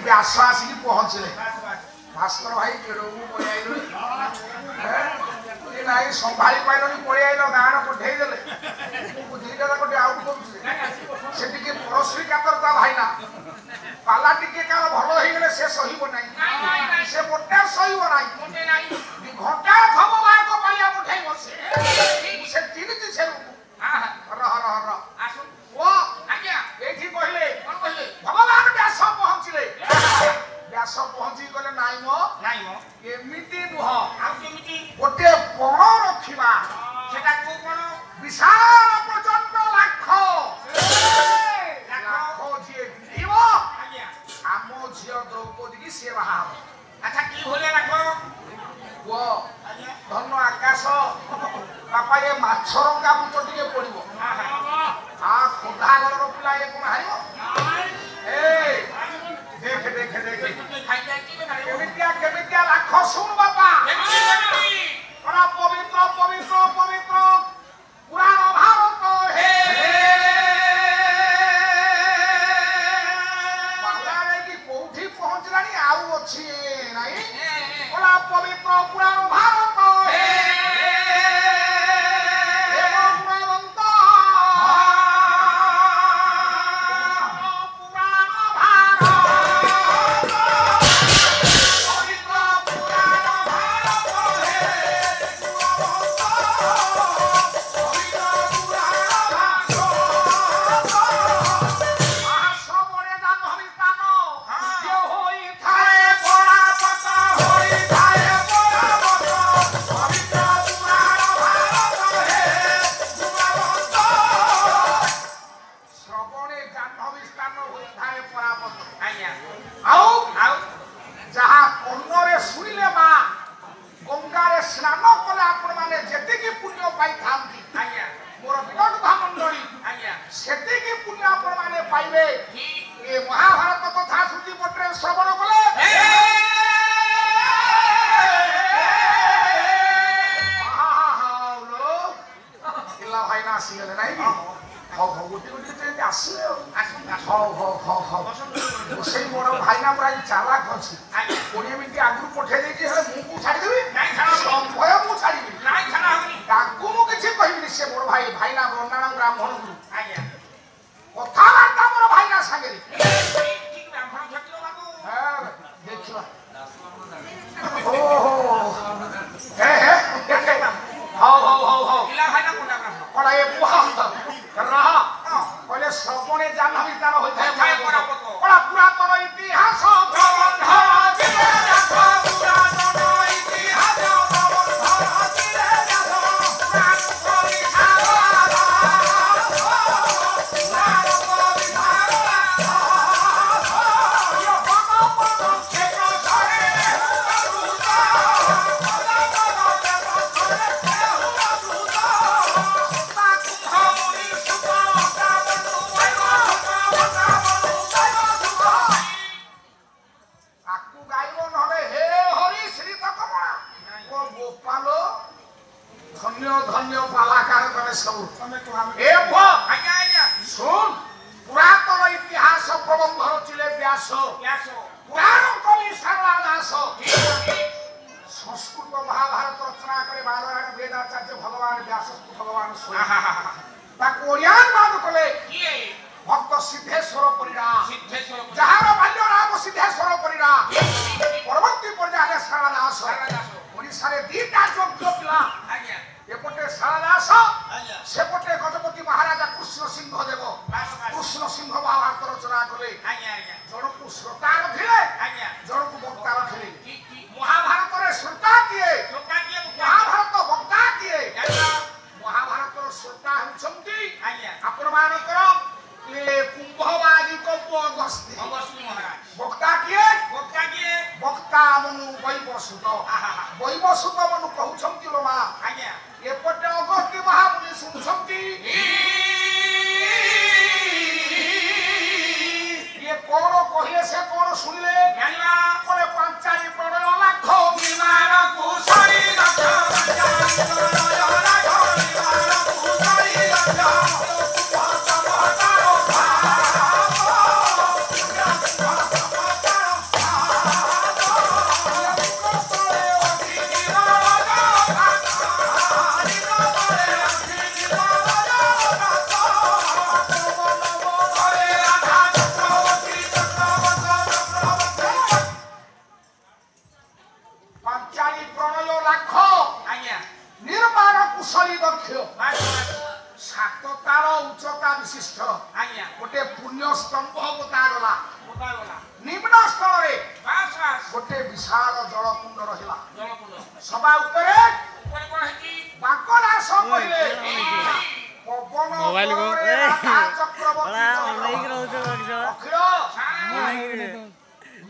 व्यास आसिक पहुंचले भास्कर भाई केड़ू पड़े आइल नाई संभाली पाइलनी पड़े आइल गाँव पठे देले बुझीटा गोटे आउट कर परश्री कातर भाईना पाला टिके काल भल हो गले से सहीब ना से मोटे सहीब ना घंटा थम बाग पाइया उठाई बसे से चिन्हित से रह रह रह ओ आज्ञा एठी कहले कोन कहले भगवान व्यास पहुंचले व्यास पहुंची गले नाई मो एमिति नुह आ केमिति गोटे पण रखिबा सेटा को पण विशाल प्रचंड लाख जे दिव आज्ञा आमो झियो द्रौपदी की सेवा अच्छा की होले राखो वो धन आकाश बापा ये माछरंगा बुट टिके पड़िबो आ खोदा घर पिला ये कोन हाइबो ए देख देख देख केमितिया लाख सुन बापा बड़ा पवित्र पवित्र पवित्र पुराण भारत हे बांग्लारे की कोठी पहुंचलानी आउ अछि नाही बड़ा पवित्र पुराण भारत हे स्तंभ पोता गला निम्न स्थल रे गोटे विशाल जलकुंड रहिला सभा उपरे बांकना सब कहिले पवन रे राधा चक्रवर्ती अखिल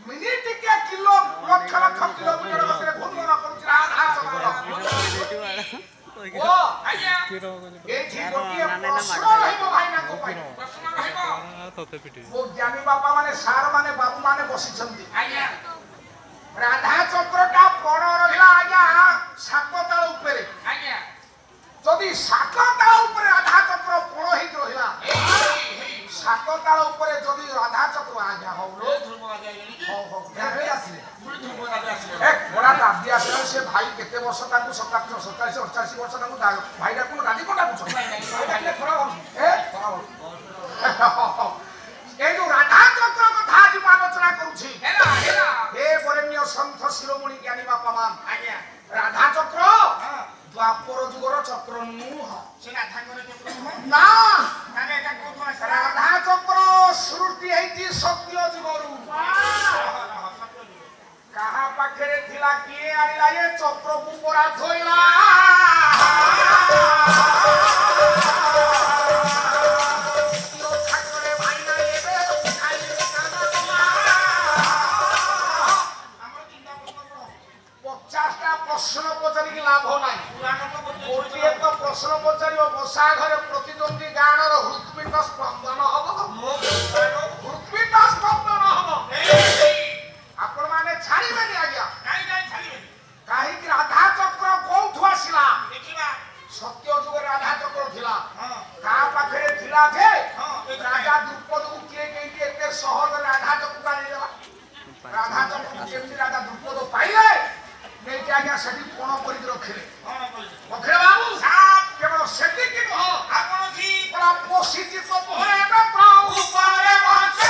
मिनिट के किलो लक्ष लक्ष किलोमीटर गतिरे घूर्णन करूछ राधा चक्रवर्ती ओ आज्ञा ए ठीक गोटे प्रश्न रहिबो भाईना को पाई प्रश्न रहिबो तते पिटी वो ज्ञानी बापा माने सार माने बाबू माने बसी छंती आज्ञा राधा चक्रटा पण रहिला आज्ञा सातताळ उपरे आज्ञा जदी सातताळ उपरे राधा चक्र पण हि रहिला सातताळ उपरे जदी राधा चक्र आज्ञा होलो हो हो केरे आसीले एक बड़ा दादी आसीले से भाई केते वर्ष ताकू 27 27 88 वर्ष ताकू भाईडा कोन गादी कोन डाकुछ भाई खराब ए खराब ए जो राधा चक्र कथा जी आलोचना करूछी हेला हेला हे बरेण्य संत शिरोमणि ज्ञानी बापा मान आज्ञा राधा चक्र द्वापर जुगर चक्र नुह से राधा चक्र ना माने का कोन राधा चक्र सृष्टि हेती सत्य जुगरु कहा पाखरे थिला किए आनिला ये चक्र को परा थोइला यो ठाकरे भाई ना एबे उठाई काना कमा हमर चिंता करो 50 टा प्रश्न पचारि की लाभ हो नाही गोटिए तो प्रश्न पचारियो बसा घरे प्रतिद्वंदी गाणर हृत्पिंड स्पंदन हबो हृत्पिंड स्पंदन हबो आपण माने छाड़ीबे नि आज्ञा काई काई छाड़ीबे काहे कि राधा चक्र कोठु आसिला देखिबा सत्य जुग राधा चक्र थिला का पाखरे थिला जे राजा द्रुपद को किए के एते सहज राधा चक्र पानी देला राधा चक्र केमि राजा द्रुपद पाइले नै कि आज्ञा सेठी कोन करि रखिले रखिले बाबू साहब केवल सेठी कि हो आपण जी बड़ा पोसिति तो मोहरे में पाऊ ऊपरे वाचे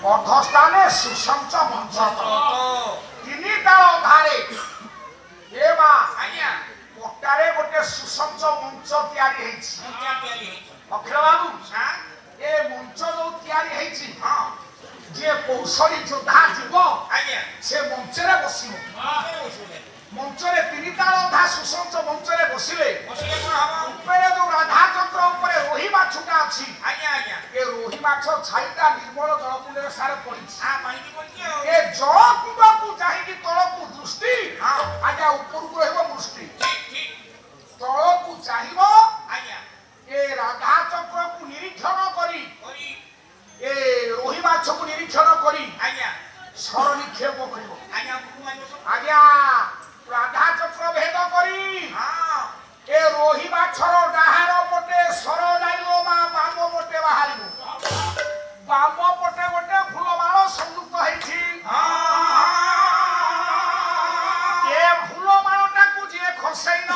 अधस्थाने सुसंच मंच तिनी ताल धारे ए मा आज्ञा कोटारे गोटे सुसंच मंच तयारी हेछि अखिल बाबू ए मंच जो तयारी हेछि हां जे कौशली योद्धा जीव आज्ञा से मंच रे बसिबो मंच रे तिनी ताल धा सुसंच मंच रे बसिले बसिले कोन हबो ऊपर जो राधा चक्र ऊपर रोही माछुटा अछि आज्ञा आज्ञा ए रोही माछ छाइटा निर्मल जलकुंड रे सारे पड़ी आ पानी की पड़ी ए जलकुंड को चाहि कि तळ को दृष्टि हां आज्ञा ऊपर को रहबो दृष्टि ठीक ठीक तळ को चाहिबो आज्ञा ए राधा चक्र को निरीक्षण करी ए रोही माछ को निरीक्षण करी आज्ञा सर निक्षेप करिवो आज्ञा राधा चक्र भेद करी हां ए रोही माछर डाहार पटे सर जाइबो मा बाम पटे बाहारिबो बाम पटे गोटे फूलमाଳ संयुक्त हेछि हां ए फूलमाळटा को जे खसैन